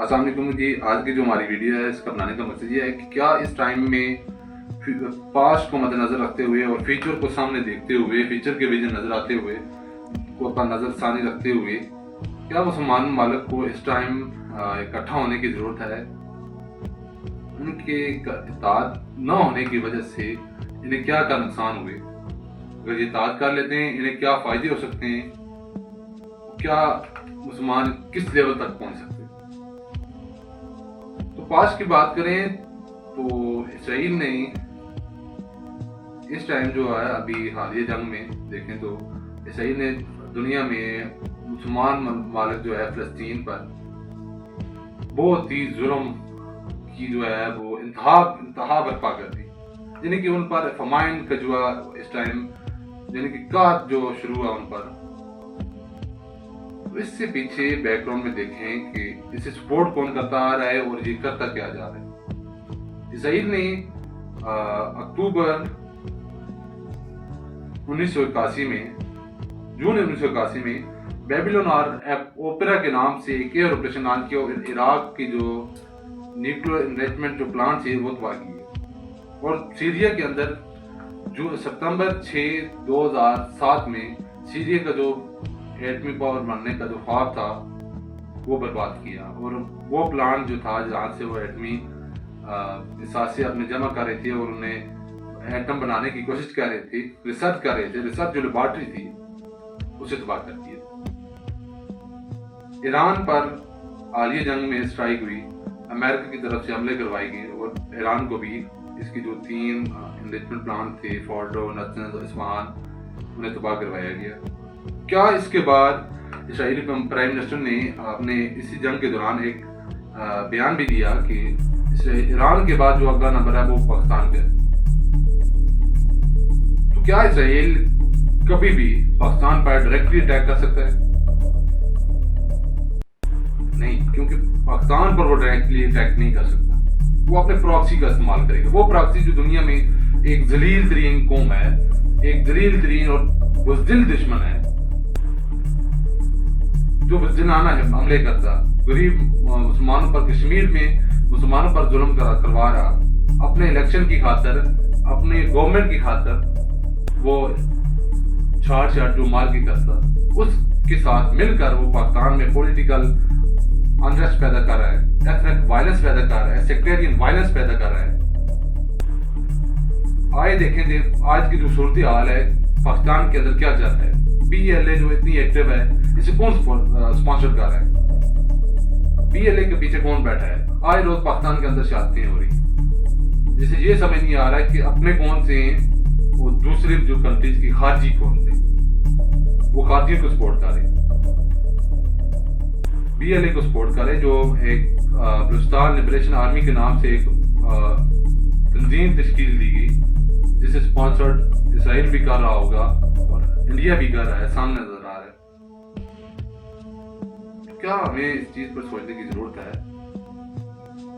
السلام علیکم جی. آج کی جو ہماری ویڈیو ہے اس کا بنانے کا مقصد یہ ہے کہ کیا اس ٹائم میں پاسٹ کو مد نظر رکھتے ہوئے اور فیوچر کو سامنے دیکھتے ہوئے، فیوچر کے ویژن نظر آتے ہوئے، کو اپنا نظر ثانی رکھتے ہوئے، کیا مسلمان ممالک کو اس ٹائم اکٹھا ہونے کی ضرورت ہے؟ ان کے اتحاد نہ ہونے کی وجہ سے انہیں کیا نقصان ہوئے؟ اگر یہ اتحاد کر لیتے ہیں انہیں کیا فائدے ہو سکتے ہیں؟ کیا مسلمان کس لیول تک پہنچ سکتے ہیں؟ تو پاسٹ کی بات کریں تو اسرائیل نے اس ٹائم جو ہے ابھی حالیہ جنگ میں دیکھیں تو اسرائیل نے دنیا میں مسلمان ممالک جو ہے فلسطین پر بہت ہی ظلم کی جو ہے وہ انتہا برپا کر دی، یعنی کہ ان پر فمائن کا جو ہے اس ٹائم یعنی کہ قحط جو شروع ہوا ان پر. تو اس سے پیچھے بیک گراؤنڈ میں دیکھیں کہ اسے سپورٹ کون کرتا آ رہا ہے اور یہ کرتا کیا جا رہا ہے. اسرائیل نے اکتوبر 1981 میں جون 1981 میں بیبلون اوپیرا کے نام سے ایک ایئر آپریشن لانچ کیا اور عراق کی جو نیوکلیر انریچمنٹ جو پلانٹ ہے وہ تباہ کیے. اور سیریا کے اندر جو ستمبر 6 2007 میں سیریا کا جو ایٹمی پاور بننے کا جو خواب تھا وہ برباد کیا. اور وہ پلانٹ جو تھا جہاں سے وہ ایٹمی اثاثے اپنے جمع کر رہے تھے اور انہیں ایٹم بنانے کی کوشش کر رہے تھے، ریسرچ کر رہے تھے، ریسرچ جو لیبارٹری تھی اسے تباہ کر دیا. ایران پر حالیہ جنگ میں اسٹرائک ہوئی، امریکہ کی طرف سے حملے کروائے گئے اور ایران کو بھی اس کی جو 3 انریچمنٹ پلانٹ تھے فورڈو، نتنز اور اصفہان انہیں تباہ کروایا گیا. کیا اس کے بعد اسرائیلی پرائم منسٹر نے اپنے اسی جنگ کے دوران ایک بیان بھی دیا کہ ایران کے بعد جو اگلا نمبر ہے وہ پاکستان کا ہے. تو کیا اسرائیل کبھی بھی پاکستان پر ڈائریکٹلی اٹیک کر سکتا ہے؟ نہیں، کیونکہ پاکستان پر وہ ڈائریکٹلی اٹیک نہیں کر سکتا. وہ اپنے پراکسی کا استعمال کرے گا. وہ پراکسی جو دنیا میں ایک ذلیل ترین قوم ہے، ایک ذلیل ترین اور بزدل دشمن ہے جو بزدلانہ حملے کرتا، غریب مسلمانوں پر، کشمیر میں مسلمانوں پر ظلم کروا رہا، اپنے الیکشن کی خاطر، اپنے گورنمنٹ کی خاطر وہ چھاڑ جو مار کے کرتا، اس کے ساتھ مل کر وہ پاکستان میں پولیٹیکل انریسٹ پیدا کر رہا ہے، ایتھنک وائلنس پیدا کر رہا ہے، سیکٹیرین وائلنس پیدا کر رہا ہے. آئے دیکھیں آج کی جو صورتحال ہے پاکستان کے اندر کیا چل رہا ہے. پی ایل اے جو اتنی ایکٹیو ہے اسے کون سپانسر کر رہا ہے؟ پی ایل اے کے پیچھے کون بیٹھا ہے؟ آج روز پاکستان کے اندر شہادتیں ہو رہی، جسے یہ سمجھ نہیں آ رہا ہے کہ اپنے کون سے ہیں وہ دوسرے جو کنٹریز کی خارجی کون سے، وہ خارجیوں کو سپورٹ کر رہے ہیں. پی ایل اے کو سپورٹ کرے جو ایک بلوچستان لبریشن آرمی کے نام سے ایک تنظیم تشکیل دی گئی جسے سپانسرڈ اسرائیل بھی کر رہا ہوگا اور انڈیا بھی کر رہا ہے، سامنے نظر آ رہا ہے. کیا ہمیں اس چیز پر سوچنے کی ضرورت ہے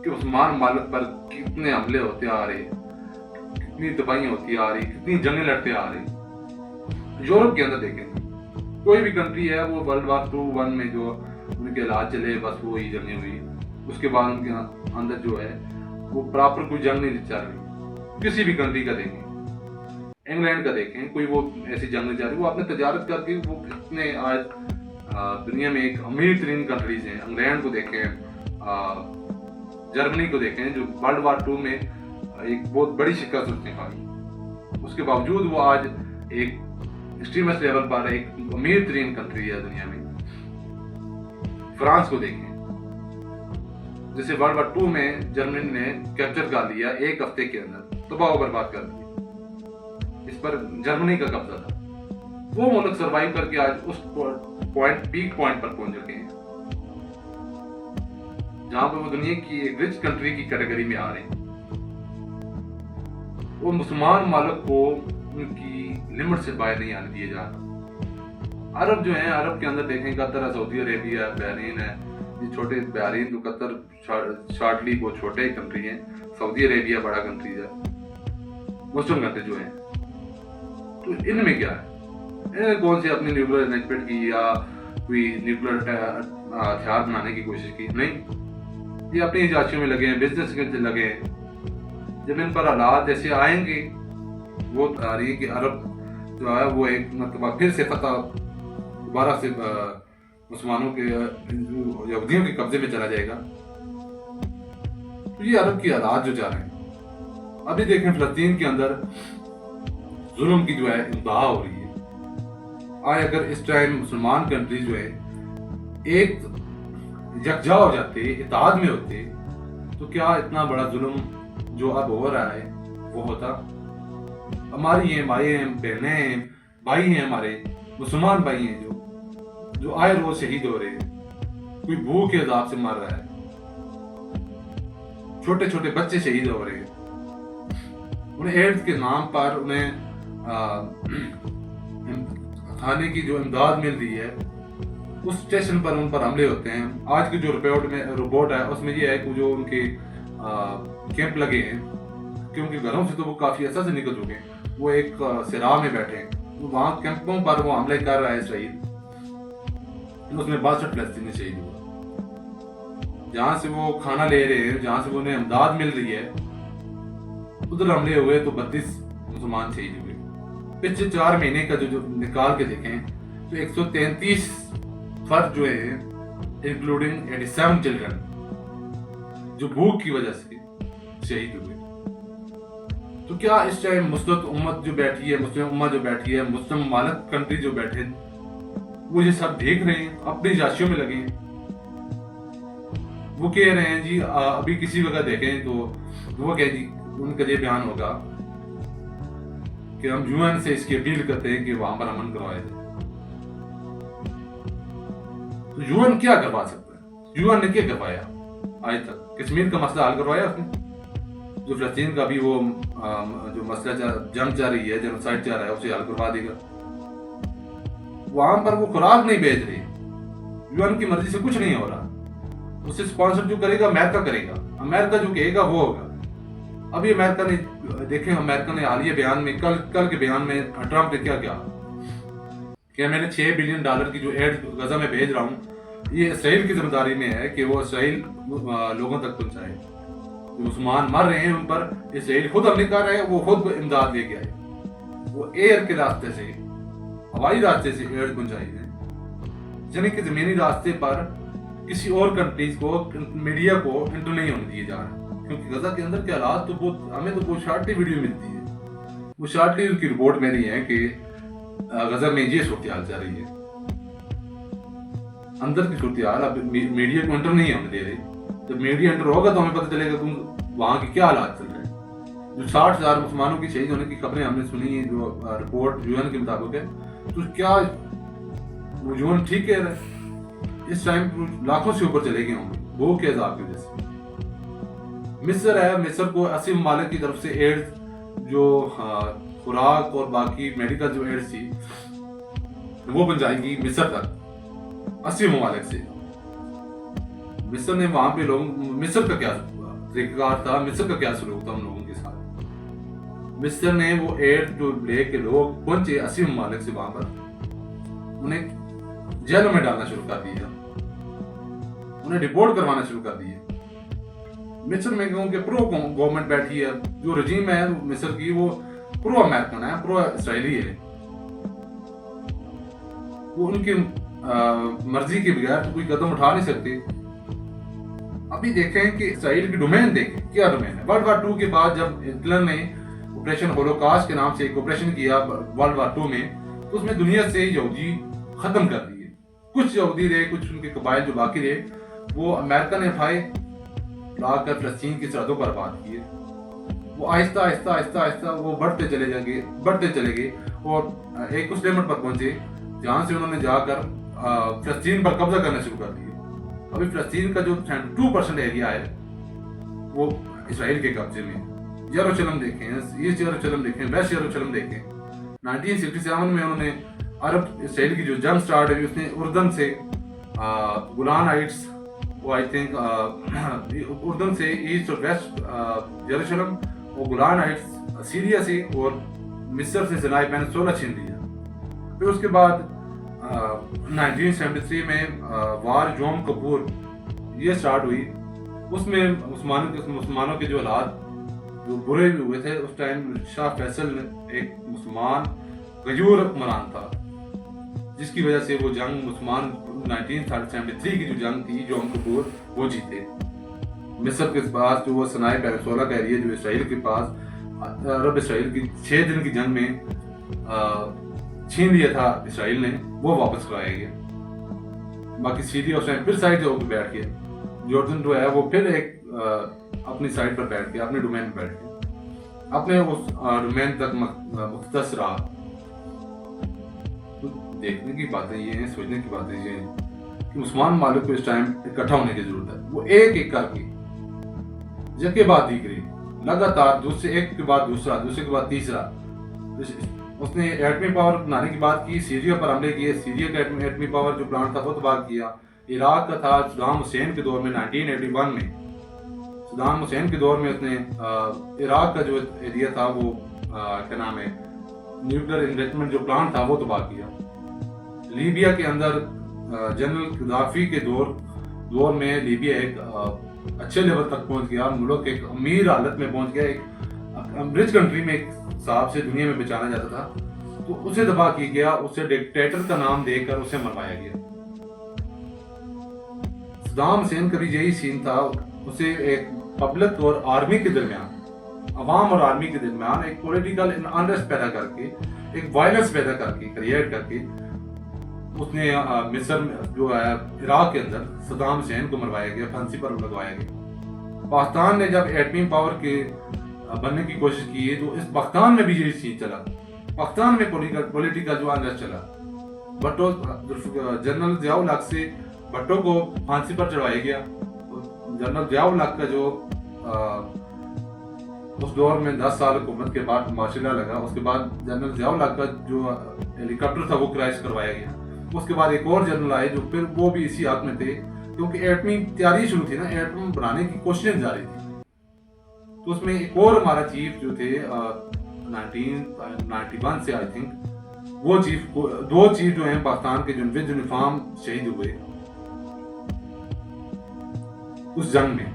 کہ مسلمان ممالک پر کتنے حملے ہوتے آ رہے، کتنی تباہیاں ہوتی آ رہی، کتنی جنگیں لڑتے آ رہی. یورپ کے اندر دیکھیں کوئی بھی کنٹری ہے وہ ورلڈ وار 2 میں جو ان کے علاج چلے بس وہی جنگیں ہوئی، اس کے بعد ان کے اندر جو ہے وہ پراپر کوئی جنگ نہیں چل رہی. کسی بھی کنٹری کا دیکھیں، انگلینڈ کا دیکھیں، کوئی وہ ایسی جنگ نہیں چل رہی. وہ اپنے تجارت کر کے وہ کتنے آج دنیا میں ایک امیر ترین کنٹریز ہیں. انگلینڈ کو دیکھیں، جرمنی کو دیکھیں جو ورلڈ وار 2 میں ایک بہت بڑی شکست اس نے کھائی، اس کے باوجود وہ آج ایک ایکسٹریمسٹ لیول پر ایک امیر ترین کنٹری ہے دنیا میں. فرانس کو دیکھیں جسے ورلڈ وار 2 میں جرمنی نے کیپچر کر لیا، ایک ہفتے کے اندر تباہ و برباد کر دیا. اس پر جرمنی کا قبضہ تھا. وہ ملک سروائیو کر کے آج اس پیک پوائنٹ پر پہنچ چکے ہیں جہاں پہ وہ دنیا کی ایک رچ کنٹری کی کیٹیگری میں آ رہے ہیں. وہ مسلمان ممالک کو ان کی لمٹ سے باہر نہیں آنے دیا جا رہا. عرب جو ہیں، عرب کے اندر دیکھیں قطر ہے، سعودی عربیہ ہے، بحرین ہے. یہ چھوٹے بحرین تو قطر شارٹلی بہت چھوٹے کنٹری ہیں، سعودی عربیہ بڑا کنٹری ہے. مسلم کنٹری جو ہیں تو ان میں کیا ہے، کون سے اپنی نیوکلیر انریچمنٹ کی یا کوئی نیوکلیر ہتھیار بنانے کی کوشش کی؟ نہیں. یہ اپنی ایجادیوں میں لگے ہیں, بزنس کے لگے ہیں. جب ان پر حالات ایسے آئیں گے, وہ آ رہی ہے کہ عرب جو ہے وہ ایک مرتبہ پھر سے فتح دوبارہ سے مسلمانوں کے یہودیوں کے قبضے میں چلا جائے گا. تو یہ عرب کی حالات جو جا رہے ہیں. ابھی دیکھیں فلسطین کے اندر ظلم کی جو ہے انتہا ہو رہی ہے. آئے اگر اس ٹائم مسلمان کنٹری جو ہے ایک یکجا ہو جاتے, اتحاد میں ہوتے, تو کیا اتنا بڑا ظلم جو اب ہو رہا ہے وہ ہوتا. ہماری ہیں مائیں ہیں, بہنیں ہیں, بھائی ہیں, ہمارے مسلمان بھائی ہیں جو آئے روز شہید ہو رہے ہیں, کوئی بھوک کے عذاب سے مر رہا ہے, چھوٹے چھوٹے بچے شہید ہو رہے ہیں. انہیں ایڈز کے نام پر انہیں کھانے کی جو امداد مل رہی ہے, اس اسٹیشن پر ان پر حملے ہوتے ہیں. آج کی جو رپورٹ ہے اس میں یہ ہے کہ جو ان کے کیمپ لگے ہیں, کیونکہ گھروں سے تو وہ کافی عرصہ سے نکل چکے ہیں, وہ ایک صراع میں بیٹھے ہیں, وہاں کیمپوں پر وہ حملے کر رہا ہے اسرائیل. اس میں 62 فلسطینی شہید ہوا. جہاں سے وہ کھانا لے رہے ہیں, جہاں سے انہیں امداد مل رہی ہے, ادھر حملے ہوئے تو 32 مسلمان شہید ہوئے. پچھلے 4 مہینے کا جو نکال کے دیکھیں تو 133 فرد جو ہے انکلوڈنگ 87 چلڈرن جو بھوک کی وجہ سے شہید ہوئے. تو کیا اس ٹائم مسلط امت جو بیٹھی ہے, مسلم امت جو بیٹھی ہے, مسلم ممالک کنٹری جو بیٹھے ہیں, وہ یہ سب دیکھ رہے ہیں, اپنی جاشیوں میں لگے ہیں. وہ کہہ رہے ہیں جی ابھی کسی وقت دیکھیں تو وہ کہ جی ان کا یہ بیان ہوگا کہ ہم UN سے اس کی اپیل کرتے ہیں کہ وہاں پر امن کروایا جائے. تو UN کیا کروا سکتا ہے؟ UN نے کیا کروایا آج تک؟ کشمیر کا مسئلہ حل کروایا اس نے؟ جو فلسطین کا بھی وہ جو مسئلہ جنگ چل رہی ہے, جنوسائیڈ چل رہا ہے, اسے حل کروا دے گا. وہاں پر وہ خوراک نہیں بھیج رہی, UN کی مرضی سے کچھ نہیں ہو رہا. اسے سپانسر جو کرے گا امریکہ کرے گا, امریکہ جو کہے گا وہ ہوگا. ابھی امریکہ نے دیکھیں, امریکہ نے حالیہ بیان میں کل کے بیان میں ٹرمپ نے کیا کہ میں نے $6 بلین کی جو ایڈ غزہ میں بھیج رہا ہوں, یہ اسرائیل کی ذمہ داری میں ہے کہ وہ اسرائیل لوگوں تک پہنچائے. جو مسلمان مر رہے ہیں ان پر اسرائیل خود حملے کر رہے ہیں, وہ خود امداد لے کے آئے. وہ ایئر کے راستے سے, ہوائی راستے سے ایڈ پہنچائی ہے, یعنی کہ زمینی راستے پر کسی اور کنٹریز کو, میڈیا کو انٹر نہیں ہونے دیے جا رہے. کیونکہ غزہ کے اندر کے حالات تو ہمیں تو بہت شارٹلی ویڈیو ملتی ہے, وہ شارٹلی ان کی رپورٹ میں نہیں ہے کہ غزہ میں یہ صورتحال چل رہی ہے. اندر کی صورتحال اب میڈیا کو انٹر نہیں ہونے دے رہی. جب میڈیا انٹر ہوگا تو ہمیں پتہ چلے گا وہاں کے کیا حالات چل رہے ہیں. جو 60,000 مسلمانوں کی شہید ہونے کی خبریں ہم نے سنی ہیں, جو رپورٹ UN کے مطابق ہے, تو کیا وہ UN ٹھیک کہہ رہے ہیں؟ اس ٹائم لاکھوں سے اوپر چلے گئے ہوں گے بھوک کے عذاب کی وجہ سے. مصر ہے, مصر کو 80 ممالک کی طرف سے ایڈز جو خوراک اور باقی میڈیکل جو ایڈز تھی وہ پہنچائے گی مصر تک 80 ممالک سے. مصر نے وہاں پہ لوگ, مصر کا کیا طریقہ کار تھا, مصر کا کیا سلوک تھا ان لوگوں کے ساتھ؟ مصر نے وہ ایڈ جو لے کے لوگ پہنچے 80 ممالک سے وہاں پر, انہیں جیلوں میں ڈالنا شروع کر دیا, انہیں ڈپورٹ کروانا شروع کر دیا. مصر میں کہوں کہ پرو گورنمنٹ بیٹھی ہے, جو رجیم ہے مصر کی وہ پرو امریکن ہے, پرو اسرائیلی ہے. وہ ان کی مرضی کے بغیر تو کوئی قدم اٹھا نہیں سکتے. ابھی دیکھیں کہ اسرائیل کی ڈومین دیکھیں کیا ڈومین ہے. ورلڈ وار 2 کے بعد جب ہٹلر نے آپریشن ہولوکاسٹ کے نام سے ایک آپریشن کیا ورلڈ وار 2 میں, تو اس میں دنیا سے یہودی ختم کر دیے. کچھ یہودی رہے, کچھ ان کے قبائل جو باقی رہے وہ امریکہ نے اٹھائے, لا کر فلسطین کی سرحدوں پر بات کیے. وہ آہستہ آہستہ آہستہ آہستہ وہ بڑھتے چلے گئے اور ایک اس لیمٹ پر پہنچے جہاں سے انہوں نے جا کر فلسطین پر قبضہ کرنا شروع کر دیا. ابھی فلسطین کا جو 2% ایریا ہے وہ اسرائیل کے قبضے میں. یروشلم دیکھیں, ایسٹ یروشلم دیکھیں, ویسٹ یروشلم دیکھیں. 1967 میں انہوں نے عرب اسرائیل کی جو جنگ سٹارٹ ہوئی, اس نے اردن سے گولان ہائٹس, وہ آئی تھنک اردن سے ایسٹ اور ویسٹ یروشلم, اور گولان ہائٹس سیریا سے, اور مصر سے سینائی پینسولا چھین لیا. پھر اس کے بعد 1973 میں وار یوم کپور یہ سٹارٹ ہوئی, اس میں مسلمانوں کے جو حالات جو برے ہوئے تھے اس ٹائم شاہ فیصل ایک مسلمان غیور حکمران تھا، جس کی وجہ سے وہ جنگ مسلمان 1973 کی جو جنگ تھی جو کپور وہ جیتے۔ مصر کے پاس جو وہ سنائے پیرسولا کا ایریا جو اسرائیل کے پاس عرب اسرائیل کی 6 دن کی جنگ میں چھین لیا تھا اسرائیل نے، وہ واپس کرایا گیا۔ باقی سیریا اس ٹائم پھر سائڈ جو بیٹھ گیا، جارڈن جو ہے وہ پھر ایک اپنی سائڈ پر بیٹھ گیا، اپنے ڈومین پر بیٹھ گیا، اپنے اس ڈومین تک مختص رہا۔ تو دیکھنے کی باتیں یہ ہیں، سوچنے کی باتیں یہ ہیں کہ مسلمان ممالک کو اس ٹائم اکٹھا ہونے کی ضرورت ہے۔ وہ ایک ایک کر کے یک کے بعد دیگری لگاتار دوسرے ایک کے بعد دوسرا، دوسرے کے بعد تیسرا، اس نے ایٹمی پاور بنانے کی بات کی، سیریا پر حملے کیے، سیریا کا ایٹمی پاور جو پلانٹ تھا وہ تباہ کیا۔ عراق کا تھا صدام حسین کے دور میں 1981 میں، صدام حسین کے دور میں اس نے عراق کا جو ایریا تھا وہ کیا نام ہے نیوکلیر انریچمنٹ جو پلانٹ تھا وہ تباہ کیا۔ لیبیا کے اندر جنرل قذافی کے دور میں لیبیا ایک اچھے لیول تک پہنچ گیا، ملک ایک امیر حالت میں پہنچ گیا، ایک رچ کنٹری میں ایک صاحب سے دنیا میں پہچانا جاتا تھا، تو اسے تباہ کیا گیا، اسے ڈکٹیٹر کا نام دے کر اسے مروایا گیا۔ صدام حسین کا بھی یہی سین تھا، اسے ایک پبلک اور آرمی کے درمیان، عوام اور آرمی کے درمیان ایک پولیٹیکل انریسٹ پیدا کر کے، ایک وائلنس پیدا کر کے، کریٹ کر کے اس نے مصر جو ہے عراق کے اندر صدام حسین کو مروایا گیا، پھانسی پر لگوایا گیا۔ پاکستان نے جب ایٹمی پاور کے بننے کی کوشش کی ہے تو اس پاکستان میں بھی یہی سین چلا، پاکستان میں پولیٹیکل جو انریسٹ چلا، بھٹو جنرل ضیاء الحق سے بھٹو کو پھانسی پر چڑھوایا گیا۔ جنرل ضیاء الحق کا جو اس دور میں 10 سال حکومت کے بعد مارشل لا لگا، اس کے بعد جنرل ضیاء الحق کا جو ہیلی کاپٹر تھا وہ کرائش کروایا گیا۔ اس کے بعد ایک اور جنرل آئے جو پھر وہ بھی اسی حق میں تھے، کیونکہ ایٹمی تیاری شروع تھی نا، ایٹم بنانے کی کوششیں جاری تھی۔ تو اس میں ایک اور ہمارا چیف جو تھے 1991 سے آئی تھنک، وہ چیف 2 چیف جو ہیں پاکستان کے ود یونیفارم شہید ہوئے اس جنگ میں۔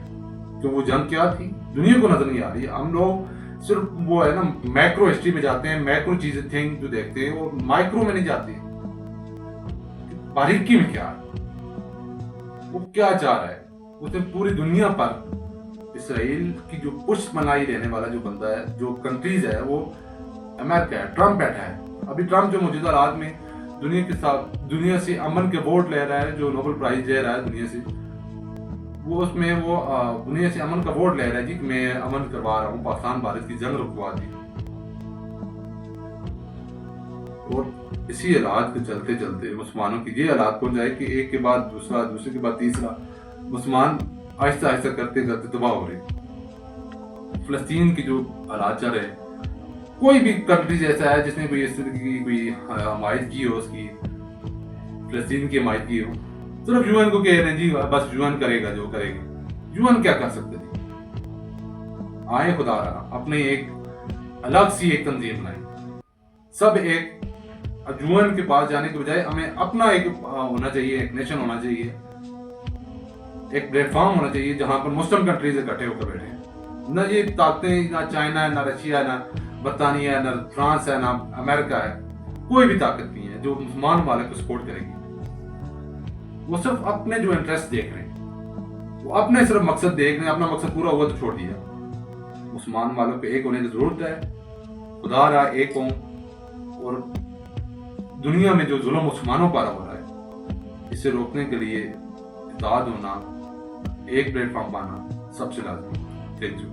تو وہ جنگ کیا تھی دنیا کو نظر نہیں آ رہی، ہم لوگ صرف وہ ہے نا میکرو ہسٹری میں جاتے ہیں، میکرو چیزیں تھنگ جو دیکھتے ہیں، اور مائکرو میں نہیں جاتے، باریکی میں کیا ہے، وہ کیا چاہ رہا ہے۔ اس نے پوری دنیا پر اسرائیل کی جو پشت منائی رہنے والا جو بندہ ہے، جو کنٹریز ہے، وہ امریکہ ہے، ٹرمپ بیٹھا ہے۔ ابھی ٹرمپ جو موجودہ حالات میں دنیا کے ساتھ دنیا سے امن کے ووٹ لے رہا ہے، جو نوبل پرائز لے رہا ہے دنیا سے، وہ اس میں وہ دنیا سے امن کا ووٹ لے رہا ہے جی کہ میں امن کروا رہا ہوں، پاکستان بھارت کی جنگ رکوا دی۔ اور اسی حالات کے چلتے چلتے مسلمانوں کی یہ حالات ہو جائے کہ ایک کے بعد دوسرا، دوسرے کے بعد تیسرا، مسلمان آہستہ آہستہ کرتے کرتے تباہ ہو رہے۔ فلسطین کی جو حالات چل رہے، کوئی بھی کنٹریز ایسا ہے جس نے کوئی اس طرح کی کوئی حمایت کی ہو، اس کی فلسطین کی حمایت کی ہو، صرف یو این کو کہہ رہے ہیں جی بس یو این کرے گا جو کرے گا۔ یو این کیا کر سکتے تھے؟ آئے خدا رہا اپنے ایک الگ سی ایک تنظیم بنائیں، سب ایک یو این کے پاس جانے کے بجائے ہمیں اپنا ایک ہونا چاہیے، ایک نیشن ہونا چاہیے، ایک پلیٹ فارم ہونا چاہیے جہاں پر مسلم کنٹریز اکٹھے ہو کر بیٹھے ہیں۔ نہ یہ طاقتیں، نہ چائنا ہے، نہ رشیا ہے، نہ برطانیہ ہے، نہ فرانس ہے، نہ امریکہ ہے، کوئی بھی طاقت نہیں ہے جو مسلمان ممالک کو سپورٹ کرے گی۔ وہ صرف اپنے جو انٹرسٹ دیکھ رہے ہیں، وہ اپنے صرف مقصد دیکھ رہے ہیں، اپنا مقصد پورا ہوا تو چھوڑ دیا۔ مسلمان ممالک کو ایک ہونے کی ضرورت ہے، خدا رہا ایک ہوں، اور دنیا میں جو ظلم مسلمانوں پر ہو رہا ہے اسے روکنے کے لیے اتحاد ہونا، ایک پلیٹ فارم پانا سب سے لازمی۔ Thank you.